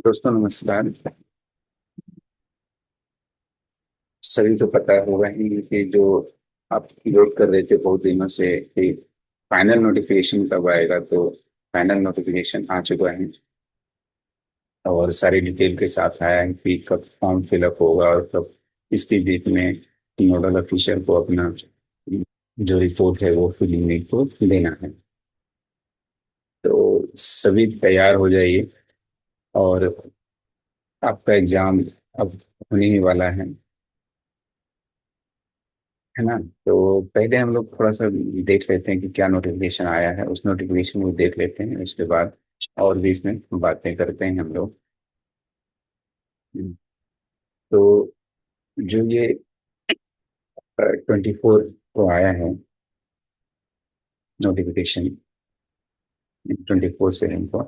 दोस्तों नमस्कार। सभी को पता होगा ही कि जो आप वेट कर रहे थे बहुत दिनों से कि फाइनल नोटिफिकेशन कब आएगा, तो फाइनल नोटिफिकेशन आ चुका है और सारी डिटेल के साथ आया है कि कब फॉर्म फिलअप होगा और कब इसके बीच में नोडल ऑफिसर को अपना जो रिपोर्ट है वो फिलिंग को देना है। तो सभी तैयार हो जाइए और आपका एग्जाम अब होने ही वाला है ना। तो पहले हम लोग थोड़ा सा देख लेते हैं कि क्या नोटिफिकेशन आया है, उस नोटिफिकेशन को देख लेते हैं, उसके बाद और भी इसमें बातें करते हैं हम लोग। तो जो ये 24 को आया है नोटिफिकेशन, 24/7 को,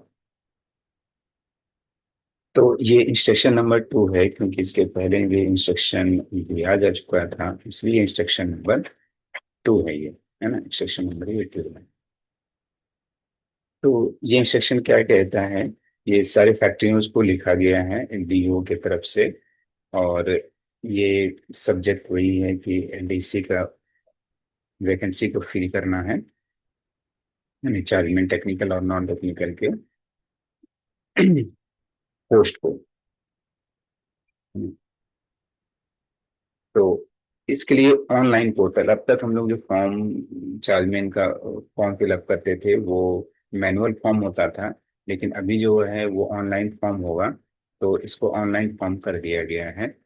तो ये इंस्ट्रक्शन नंबर 2 है, क्योंकि इसके पहले भी इंस्ट्रक्शन दिया जा चुका था, इसलिए इंस्ट्रक्शन नंबर 2 है ये, है ना। इंस्ट्रक्शन नंबर ये 2 है। तो ये इंस्ट्रक्शन क्या कहता है, ये सारे फैक्ट्रियों को लिखा गया है डीओ की तरफ से। और ये सब्जेक्ट वही है कि एलडीसी का वैकेंसी को फिल करना है, यानी चार्ज में टेक्निकल और नॉन टेक्निकल के पोस्ट को। तो इसके लिए ऑनलाइन पोर्टल, अब तक हम लोग जो फॉर्म चार्जमैन का फॉर्म फिलअप करते थे वो मैनुअल फॉर्म होता था, लेकिन अभी जो है वो ऑनलाइन फॉर्म होगा। तो इसको ऑनलाइन फॉर्म कर दिया गया है।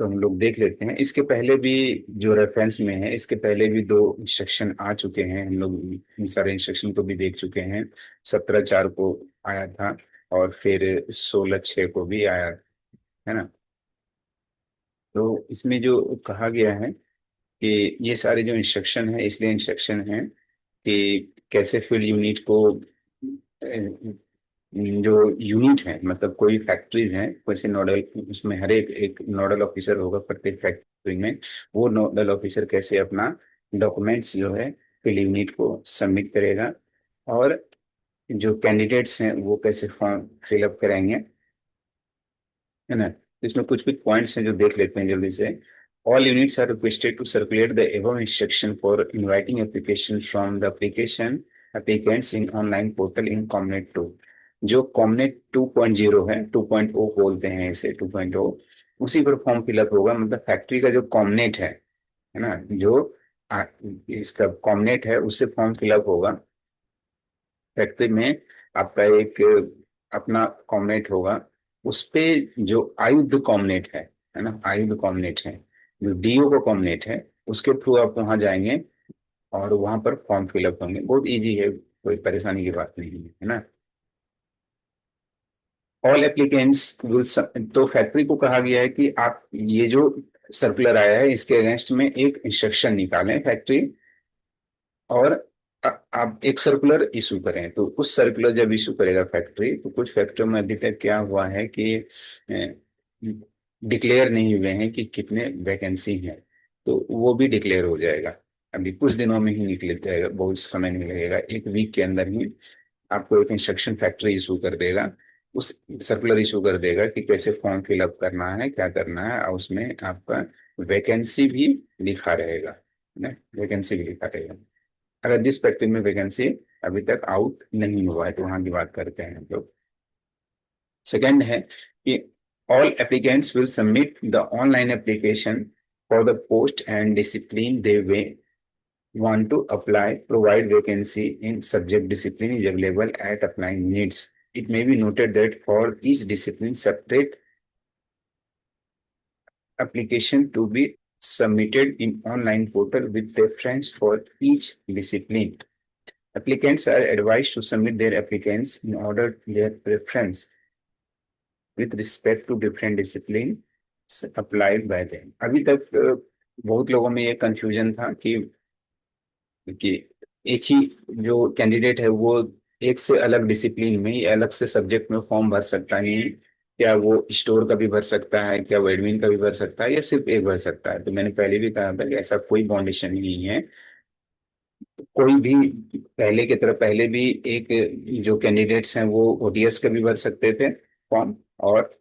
तो हम लोग देख लेते हैं, इसके पहले भी जो रेफरेंस में है, इसके पहले भी 2 इंस्ट्रक्शन आ चुके हैं, हम लोग इन सारे इंस्ट्रक्शन को भी देख चुके हैं। 17/4 को आया था और फिर 16/6 को भी आया, है ना। तो इसमें जो कहा गया है कि ये सारे जो इंस्ट्रक्शन है, इसलिए इंस्ट्रक्शन है कि कैसे फील्ड यूनिट को जो यूनिट है, मतलब कोई फैक्ट्रीज हैं वैसे नोडल, उसमें हर एक एक नोडल ऑफिसर होगा प्रत्येक फैक्ट्री में। वो नोडल ऑफिसर कैसे अपना डॉक्यूमेंट्स जो है फील्ड यूनिट को सबमिट करेगा, और जो कैंडिडेट्स हैं वो कैसे फॉर्म फिलअप कराएंगे, है ना। तो इसमें कुछ कुछ पॉइंट्स हैं जो देख लेते हैं जल्दी से। All units are requested to circulate the above instruction for inviting application from the application applicants in online portal in Comnet 2। जो कॉमनेट 2.0 है, 2.0 बोलते हैं इसे, 2.0, उसी पर फॉर्म फिलअप होगा। मतलब फैक्ट्री का जो कॉमनेट है ना, जो आ, इसका कॉमनेट है उससे फॉर्म फिलअप होगा। फैक्ट्री में आपका एक अपना कॉमनेट होगा, उस पे जो आयुध कॉमनेट है ना, आयुध कॉमनेट है, जो डीओ का कॉमनेट है, उसके थ्रू आप वहां जाएंगे और वहां पर फॉर्म फिलअप होंगे। बहुत इजी है, कोई परेशानी की बात नहीं है ना। ऑल एप्लीकेंट्स विल, तो फैक्ट्री को कहा गया है कि आप ये जो सर्कुलर आया है इसके अगेंस्ट में एक इंस्ट्रक्शन निकालें फैक्ट्री, और आप एक सर्कुलर इशू करें। तो उस सर्कुलर जब इशू करेगा फैक्ट्री, तो कुछ फैक्ट्रियों में अभी तक क्या हुआ है कि डिक्लेयर नहीं हुए हैं कि कितने वैकेंसी हैं, तो वो भी डिक्लेयर हो जाएगा। अभी कुछ दिनों में ही निकल जाएगा, बहुत समय नहीं लगेगा, एक वीक के अंदर ही आपको एक इंस्ट्रक्शन फैक्ट्री इशू कर देगा, उस सर्कुलर इशू कर देगा कि कैसे फॉर्म फिलअप करना है, क्या करना है, और उसमें आपका वैकेंसी भी लिखा रहेगा ना, वैकेंसी भी लिखा रहेगा। अगर जिस फैक्ट्री में वैकेंसी अभी तक आउट नहीं हुआ है, तो वहां की बात करते हैं हम लोग। सेकेंड है कि all applicants will submit the online application for the post and discipline they way want to apply, provide vacancy in subject discipline is available at applying needs. It may be noted that for each discipline, separate application to be submitted in online portal with reference for each discipline. Applicants are advised to submit their applicants in order their preference with respect to different discipline applied by them. अभी तक बहुत लोगों में ये confusion था कि एक ही जो कैंडिडेट है वो एक से अलग डिसिप्लिन में ही अलग से सब्जेक्ट में फॉर्म भर सकता है, क्या वो स्टोर का भी भर सकता है, क्या वो एडमिन का भी भर सकता है, या सिर्फ एक भर सकता है? तो मैंने पहले भी कहा था कि ऐसा कोई बाउंडेशन नहीं है। कोई भी पहले की तरह, पहले भी एक जो कैंडिडेट्स हैं वो ओटीएस का भी भर सकते थे फॉर्म, और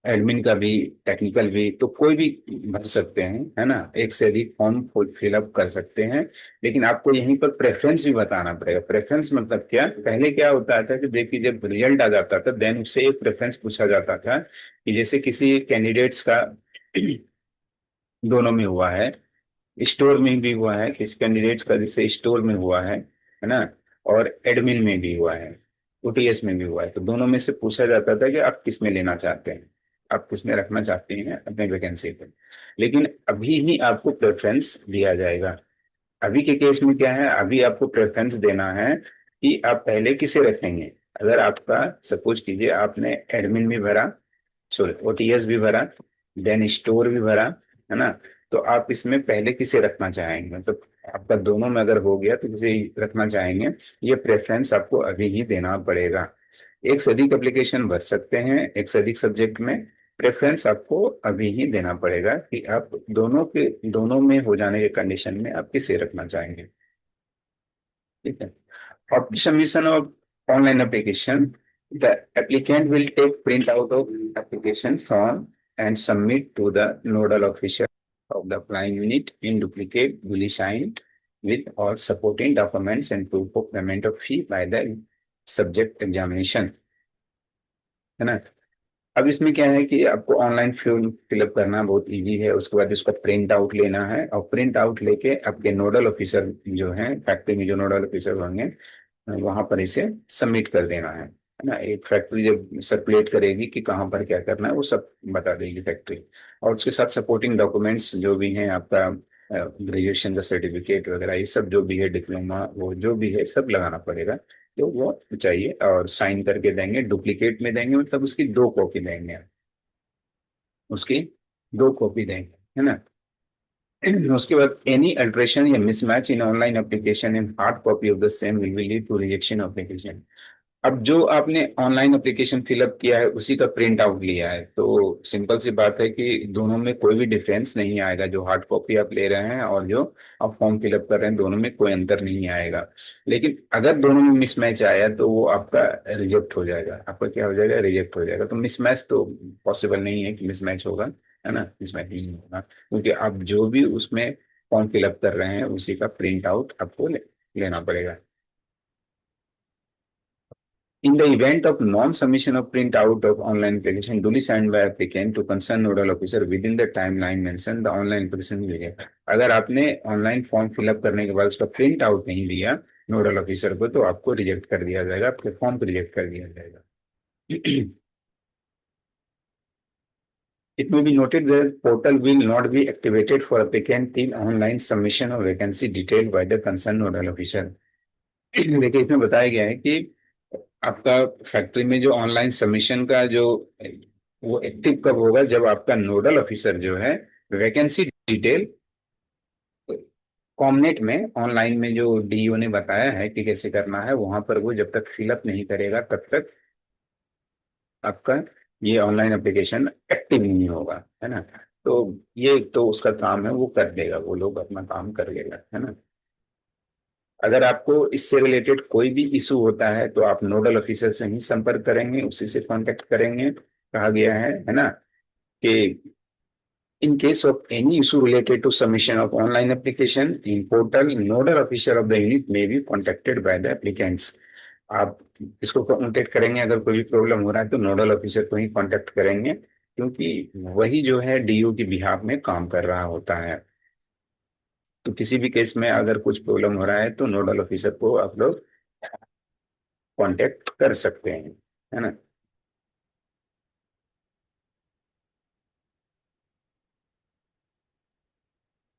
एडमिन का भी, टेक्निकल भी, तो कोई भी भर सकते हैं, है ना, एक से अधिक फॉर्म फिलअप कर सकते हैं। लेकिन आपको यहीं पर प्रेफरेंस भी बताना पड़ेगा। प्रेफरेंस मतलब क्या? पहले क्या होता था कि देखिए, जब रिजल्ट आ जाता था देन उससे एक प्रेफरेंस पूछा जाता था कि जैसे किसी कैंडिडेट्स का दोनों में हुआ है, स्टोर में भी हुआ है, किसी कैंडिडेट्स का जैसे स्टोर में हुआ है ना, और एडमिन में भी हुआ है, ओटीएस में भी हुआ है, तो दोनों में से पूछा जाता था कि आप किस में लेना चाहते हैं, आप किस में रखना चाहते हैं अपने वैकेंसी पे। लेकिन अभी ही आपको प्रेफरेंस दिया जाएगा। अभी के केस में क्या है, अभी आपको प्रेफरेंस देना है कि आप पहले किसे रखेंगे। अगर आपका, सपोज कीजिए आपने एडमिन भी भरा, सॉरी ओटीएस भी भरा, देन स्टोर भी भरा, है ना, तो आप इसमें पहले किसे रखना चाहेंगे, मतलब आपका दोनों में अगर हो गया तो किसे रखना चाहेंगे, ये प्रेफरेंस आपको अभी ही देना पड़ेगा। एक से अधिक एप्लीकेशन भर सकते हैं एक से अधिक सब्जेक्ट में, प्रेफरेंस आपको अभी ही देना पड़ेगा कि आप दोनों में हो जाने के कंडीशन में आप किसे रखना चाहेंगे। ठीक है। After submission of online application, the applicant will take print out of application form and submit to the nodal officer of the applying unit in duplicate, duly signed with all supporting documents and proof of payment of fee by the subject examination, है ना। अब इसमें क्या है कि आपको online form fill up करना बहुत इजी है, उसके बाद इसका प्रिंट आउट लेना है, और प्रिंट आउट लेके आपके नोडल ऑफिसर जो है फैक्ट्री में, जो नोडल ऑफिसर होंगे वहां पर इसे सबमिट कर देना है ना। एक फैक्ट्री जब सर्कुलेट करेगी कि कहाँ पर क्या करना है वो सब बता देगी फैक्ट्री। और उसके साथ सपोर्टिंग डॉक्यूमेंट्स जो भी हैं, आपका ग्रेजुएशन का सर्टिफिकेट वगैरह, ये सब जो भी है, डिप्लोमा, वो जो भी है सब लगाना पड़ेगा। तो वो चाहिए, और साइन करके देंगे, डुप्लीकेट में देंगे मतलब उसकी दो कॉपी देंगे, उसकी दो कॉपी देंगे, है ना। उसके बाद एनी अल्ट्रेशन या mismatch in online application in hard copy of the same will be lead to rejection of application. अब जो आपने ऑनलाइन एप्लीकेशन फिलअप किया है उसी का प्रिंट आउट लिया है, तो सिंपल सी बात है कि दोनों में कोई भी डिफरेंस नहीं आएगा। जो हार्ड कॉपी आप ले रहे हैं और जो आप फॉर्म फिलअप कर रहे हैं, दोनों में कोई अंतर नहीं आएगा। लेकिन अगर दोनों में मिसमैच आया तो वो आपका रिजेक्ट हो जाएगा, आपका क्या हो जाएगा, रिजेक्ट हो जाएगा। तो मिसमैच तो पॉसिबल नहीं है कि मिसमैच होगा, है ना, मिसमैच नहीं होगा, क्योंकि आप जो भी उसमें फॉर्म फिलअप कर रहे हैं उसी का प्रिंट आउट आपको लेना पड़ेगा। In the event of non-submission of printout of online application duly signed by applicant to concerned nodal officer within the timeline mentioned, the online application will get। अगर आपने ऑनलाइन फॉर्म फिलअप करने के बाद उसका print out नहीं दिया nodal officer को, तो आपको रिजेक्ट कर दिया जाएगा, आपके फॉर्म को रिजेक्ट कर दिया जाएगा। It may be noted that portal will not be activated for applicant till online submission of vacancy detailed by the concerned nodal officer। देखिए, इसमें बताया गया है कि आपका फैक्ट्री में जो ऑनलाइन सबमिशन का जो, वो एक्टिव कब होगा, जब आपका नोडल ऑफिसर जो है वैकेंसी डिटेल कॉमनेट में, ऑनलाइन में जो डीओ ने बताया है कि कैसे करना है, वहां पर वो जब तक फिलअप नहीं करेगा तब तक आपका ये ऑनलाइन एप्लीकेशन एक्टिव नहीं होगा, है ना। तो ये तो उसका काम है, वो कर देगा, वो लोग अपना काम कर लेगा, है ना। अगर आपको इससे रिलेटेड कोई भी इशू होता है तो आप नोडल ऑफिसर से ही संपर्क करेंगे, उसी से कांटेक्ट करेंगे। कहा गया है ना, कि in case of any issue related to submission of online application in portal, nodal officer of the unit may be contacted by the applicants. आप इसको कांटेक्ट करेंगे, अगर कोई भी प्रॉब्लम हो रहा है तो नोडल ऑफिसर को ही कांटेक्ट करेंगे, क्योंकि वही जो है डीओ की बिहाफ में काम कर रहा होता है। तो किसी भी केस में अगर कुछ प्रॉब्लम हो रहा है तो नोडल ऑफिसर को आप लोग कांटेक्ट कर सकते हैं, है ना।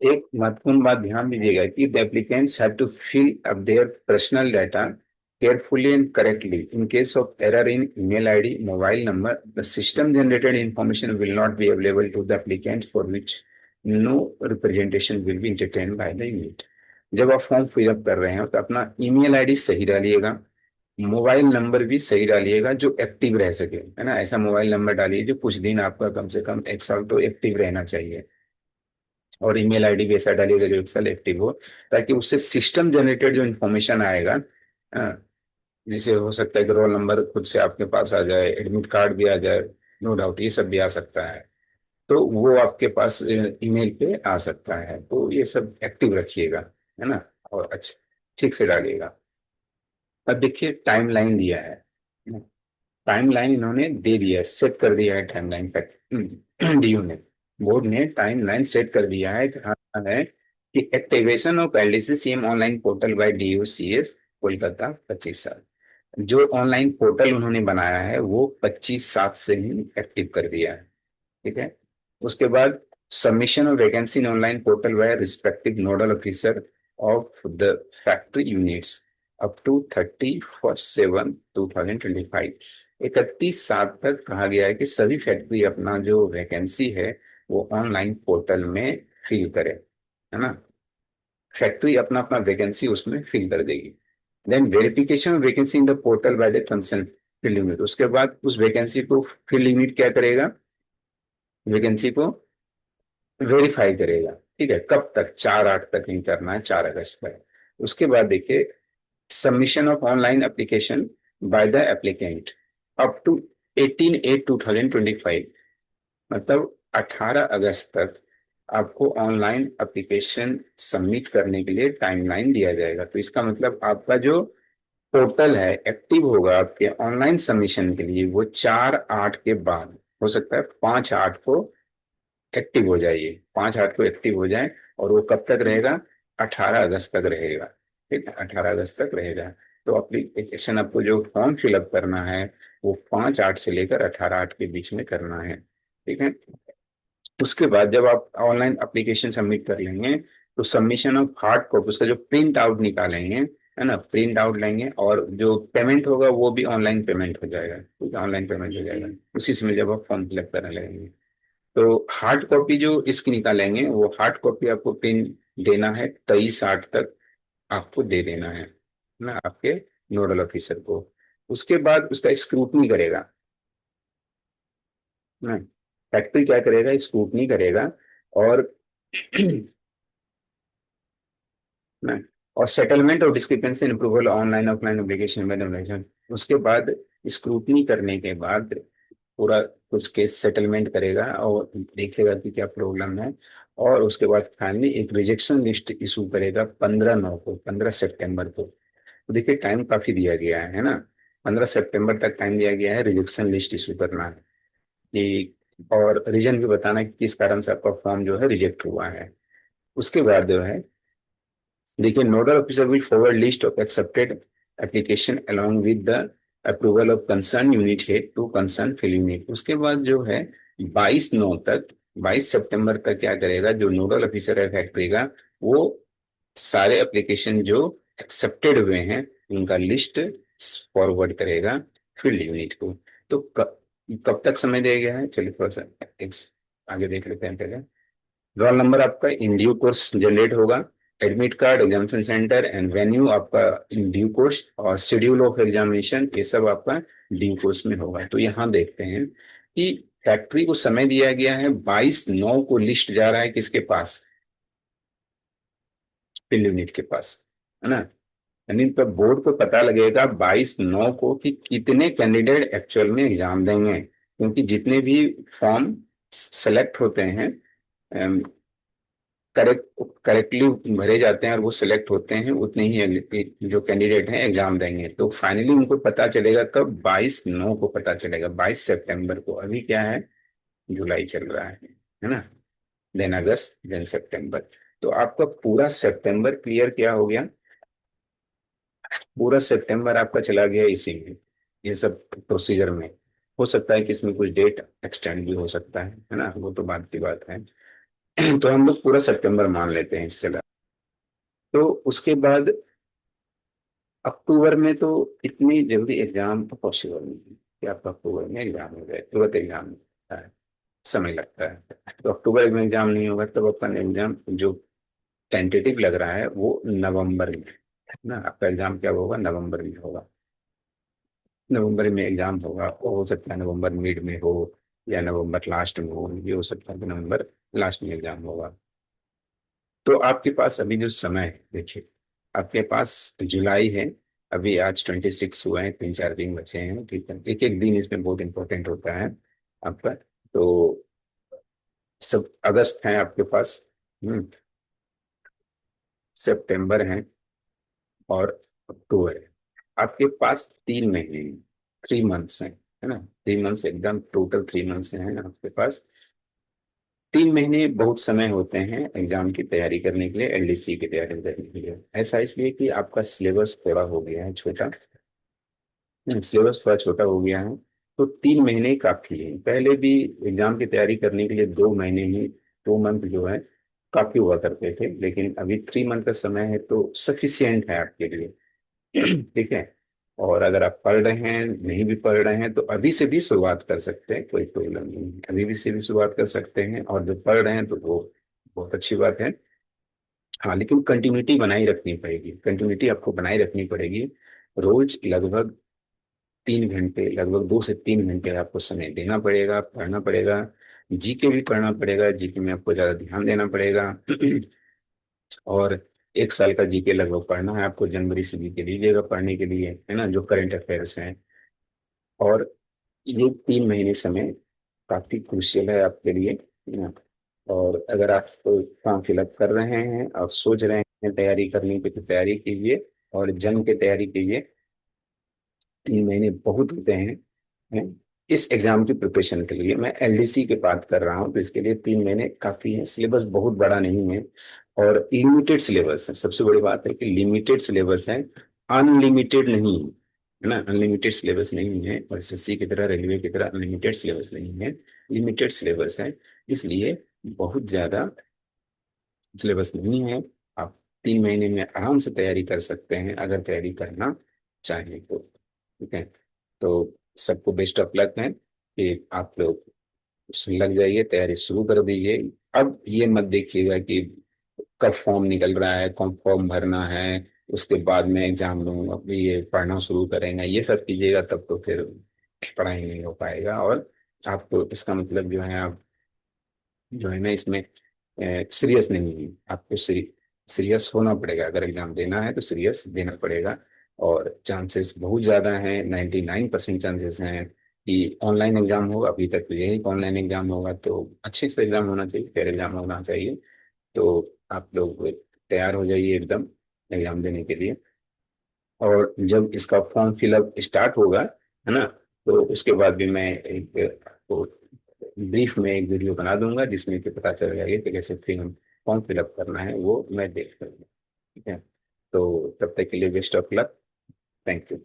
एक महत्वपूर्ण बात ध्यान दीजिएगा कि the applicants have to fill up their personal data carefully and correctly. In case of error in email ID, mobile number, the system generated information will not be available to the applicant, for which no representation will be entertained by the unit। जब आप form fill up कर रहे हैं तो अपना email ID सही डालिएगा, mobile number भी सही डालिएगा जो एक्टिव रह सके, है ना। ऐसा मोबाइल नंबर डालिए जो कुछ दिन आपका, कम से कम 1 साल तो एक्टिव रहना चाहिए। और ईमेल आईडी भी ऐसा डालिएगा जो 1 साल एक्टिव हो, ताकि उससे सिस्टम जनरेटेड जो इन्फॉर्मेशन आएगा, जैसे हो सकता है कि रोल नंबर खुद से आपके पास आ जाए, एडमिट कार्ड भी आ जाए, नो डाउट ये सब भी आ सकता है, तो वो आपके पास ईमेल पे आ सकता है। तो ये सब एक्टिव रखिएगा, है ना। और अच्छा, ठीक से डालिएगा। अब देखिए टाइमलाइन दिया है, टाइमलाइन इन्होंने दे दिया है, सेट कर दिया है टाइमलाइन तक। डीयू ने, बोर्ड ने टाइमलाइन सेट कर दिया है कि हाँ है कि activation of LDC CM online portal bye DU CS Kolkata 25 साल। जो ऑनलाइन पोर्टल उन्होंने बनाया है वो 25/7 से ही एक्टिव कर दिया है, ठीक है। उसके बाद submission of vacancy in online portal by respective nodal officer of the factory units up to 31/7/2025। 31/7 तक कहा गया है कि सभी फैक्ट्री अपना जो वैकेंसी है वो ऑनलाइन पोर्टल में फिल करे, है ना। फैक्ट्री अपना अपना वैकेंसी उसमें फिल कर देगी। Then verification vacancy in the portal by the concern field unit. उसके बाद उस वैकेंसी को फील्ड यूनिट क्या करेगा, वैकेंसी को वेरीफाई करेगा, ठीक है। कब तक, 4/8 तक नहीं करना है, 4 अगस्त तक। उसके बाद देखिए submission of online application by the applicant up to 18/8/2025, मतलब 18 अगस्त तक आपको ऑनलाइन एप्लीकेशन सबमिट करने के लिए टाइमलाइन दिया जाएगा। तो इसका मतलब आपका जो पोर्टल है एक्टिव होगा आपके ऑनलाइन सबमिशन के लिए वो 4/8 के बाद, हो सकता है 5/8 को एक्टिव हो जाइए, 5/8 को एक्टिव हो जाए। और वो कब तक रहेगा, 18 अगस्त तक रहेगा, ठीक है, 18 अगस्त तक रहेगा। तो एप्लीकेशन आपको जो फॉर्म फिलअप करना है वो 5/8 से लेकर 18/8 के बीच में करना है, ठीक है। उसके बाद जब आप ऑनलाइन एप्लीकेशन सबमिट कर लेंगे तो सबमिशन ऑफ हार्ड कॉपी, उसका जो प्रिंट आउट निकालेंगे, है ना, प्रिंट आउट लेंगे, और जो पेमेंट होगा वो भी ऑनलाइन पेमेंट हो जाएगा, ठीक है, ऑनलाइन पेमेंट हो जाएगा उसी समय जब आप फॉर्म फिलअप करने लगेंगे। तो हार्ड कॉपी जो इसकी निकालेंगे वो हार्ड कॉपी आपको प्रिंट देना है 23/8 तक, आपको दे देना है ना, आपके नोडल ऑफिसर को। उसके बाद उसका स्क्रूटनी करेगा ना, फैक्ट्री क्या करेगा, स्क्रूटनी करेगा। और ना, और सेटलमेंट और discrepancy in approval online offline application में। उसके बाद स्क्रूटनी करने के बाद पूरा कुछ केस सेटलमेंट करेगा और देखेगा कि क्या प्रॉब्लम है। और उसके बाद फाइनली एक रिजेक्शन लिस्ट इशू करेगा 15/9 को, 15 सितंबर को। तो देखिए टाइम काफी दिया गया है ना, 15 सितंबर तक टाइम दिया गया है रिजेक्शन लिस्ट इशू करना है कि, और रीजन भी बताना है कि किस कारण से आपका फॉर्म जो है रिजेक्ट हुआ है। उसके बाद जो है देखिए nodal officer will forward list of accepted application along with the approval of concern unit head to concern field unit. उसके बाद जो है 22/9 तक, 22 सितंबर तक क्या करेगा, जो नोडल ऑफिसर है फैक्ट्री का, वो सारे एप्लीकेशन जो एक्सेप्टेड हुए हैं उनका लिस्ट फॉरवर्ड करेगा फील्ड यूनिट को। तो कब तक समय दिया गया है, चलिए थोड़ा सा एक आगे देख लेते हैं पहले। रोल नंबर आपका इन ड्यू कोर्स जनरेट होगा, admit card, examination centre and venue आपका इन ड्यू कोर्स, और शेड्यूल ऑफ एग्जामिनेशन ये सब आपका ड्यू कोर्स में होगा। तो यहाँ देखते हैं कि फैक्ट्री को समय दिया गया है 22/9 को, लिस्ट जा रहा है किसके पास, फिल यूनिट के पास, है ना। यानी तो बोर्ड को पता लगेगा 22/9 को कि कितने कैंडिडेट एक्चुअल में एग्जाम देंगे, क्योंकि जितने भी फॉर्म सेलेक्ट होते हैं, करेक्टली भरे जाते हैं और वो सिलेक्ट होते हैं, उतने ही जो कैंडिडेट हैं एग्जाम देंगे। तो फाइनली उनको पता चलेगा कब, 22/9 को पता चलेगा, 22 सितंबर को। अभी क्या है, जुलाई चल रहा है ना, देन अगस्त, देन सितंबर। तो आपका पूरा सितंबर क्लियर क्या हो गया, पूरा सितंबर आपका चला गया इसी में, ये सब प्रोसीजर में। हो सकता है कि इसमें कुछ डेट एक्सटेंड भी हो सकता है ना, वो तो बात की बात है। तो हम लोग पूरा सितंबर मान लेते हैं, चला। तो उसके बाद अक्टूबर में तो इतनी जल्दी एग्जाम तो पॉसिबल नहीं है कि आपका अक्टूबर में एग्जाम हो जाए, तुरंत एग्जाम होता है, समय लगता है। तो अक्टूबर में एग्जाम नहीं होगा, तब अपन एग्जाम जो टेंटेटिव लग रहा है वो नवंबर में, ना आपका एग्जाम क्या होगा, नवंबर में होगा। नवंबर में एग्जाम होगा, हो सकता है नवंबर मिड में हो या नवंबर लास्ट में हो, ये हो सकता है कि नवंबर लास्ट में एग्जाम होगा। तो आपके पास अभी जो समय है, देखिए आपके पास जुलाई है, अभी आज 26 हुए हैं, 3 4 दिन बचे हैं, ठीक है, एक एक दिन इसमें बहुत इंपॉर्टेंट होता है आपका। तो सब अगस्त है आपके पास, सितंबर है और अक्टूबर है। आपके पास 3 महीने, 3 मंथ्स हैं, है ना, 3 मंथ्स एकदम टोटल 3 मंथ्स हैं आपके पास। 3 महीने बहुत समय होते हैं एग्जाम की तैयारी करने के लिए, एलडीसी की तैयारी करने के लिए। ऐसा इसलिए कि आपका सिलेबस थोड़ा हो गया है छोटा, सिलेबस थोड़ा छोटा हो गया है। तो 3 महीने काफी है। पहले भी एग्जाम की तैयारी करने के लिए 2 महीने ही, 2 मंथ जो है काफी हुआ करते थे, लेकिन अभी 3 मंथ का समय है तो सफिशियंट है आपके लिए। ठीक है। और अगर आप पढ़ रहे हैं, नहीं भी पढ़ रहे हैं, तो अभी से भी शुरुआत कर सकते हैं, कोई प्रॉब्लम नहीं है, अभी भी से भी शुरुआत कर सकते हैं। और जो पढ़ रहे हैं तो वो बहुत अच्छी बात है। हाँ, लेकिन कंटिन्यूटी बनाई रखनी पड़ेगी, कंटिन्यूटी आपको बनाई रखनी पड़ेगी। रोज लगभग 3 घंटे, लगभग 2 से 3 घंटे आपको समय देना पड़ेगा, पढ़ना पड़ेगा। जीके भी पढ़ना पड़ेगा, जीके में आपको ज्यादा ध्यान देना पड़ेगा। और 1 साल का जीके लगभग पढ़ना है आपको, जनवरी से जीके दीजिएगा पढ़ने के लिए, है ना, जो करंट अफेयर्स हैं। और ये 3 महीने समय काफी क्रूशियल है आपके लिए, है ना। और अगर आप फॉर्म फिलअप कर रहे हैं और सोच रहे हैं तैयारी करने की, तो तैयारी कीजिए और जम के तैयारी कीजिए। 3 महीने बहुत होते हैं इस एग्जाम की प्रिपरेशन के लिए। मैं एलडीसी की बात कर रहा हूँ, तो इसके लिए 3 महीने काफी है। सिलेबस बहुत बड़ा नहीं है और लिमिटेड सिलेबस है। सबसे बड़ी बात है कि लिमिटेड सिलेबस है, अनलिमिटेड नहीं है ना, अनलिमिटेड सिलेबस नहीं है। और एसएससी की तरह, रेलवे की तरह अनलिमिटेड सिलेबस नहीं है, लिमिटेड सिलेबस है। इसलिए बहुत ज्यादा सिलेबस नहीं है। आप 3 महीने में आराम से तैयारी कर सकते हैं, अगर तैयारी करना चाहें तो। ठीक है। तो सबको बेस्ट ऑफ लक है कि आप लोग उसमें लग जाइए, तैयारी शुरू कर दीजिए। अब ये मत देखिएगा कि कब फॉर्म निकल रहा है, कब फॉर्म भरना है, उसके बाद में एग्जाम लूंगा, अभी ये पढ़ना शुरू करेंगे, ये सब कीजिएगा तब तो फिर पढ़ाई नहीं हो पाएगा। और आपको इसका मतलब जो है, आप जो है ना इसमें सीरियस नहीं है। आपको सीरियस होना पड़ेगा, अगर एग्जाम देना है तो सीरियस देना पड़ेगा। और चांसेस बहुत ज्यादा हैं, 99% चांसेस हैं कि ऑनलाइन एग्जाम होगा। अभी तक तो यही ऑनलाइन एग्जाम होगा, तो अच्छे से एग्जाम होना चाहिए, फेयर एग्जाम होना चाहिए। तो आप लोग तैयार हो जाइए एकदम एग्जाम देने के लिए। और जब इसका फॉर्म फिलअप स्टार्ट होगा, है ना, तो उसके बाद भी मैं एक आपको ब्रीफ में एक वीडियो बना दूंगा, जिसमें कि पता चल जाएगा कि कैसे फॉर्म फिलअप करना है, वो मैं देख लूंगा। ठीक है। तो तब तक के लिए best of luck. Thank you.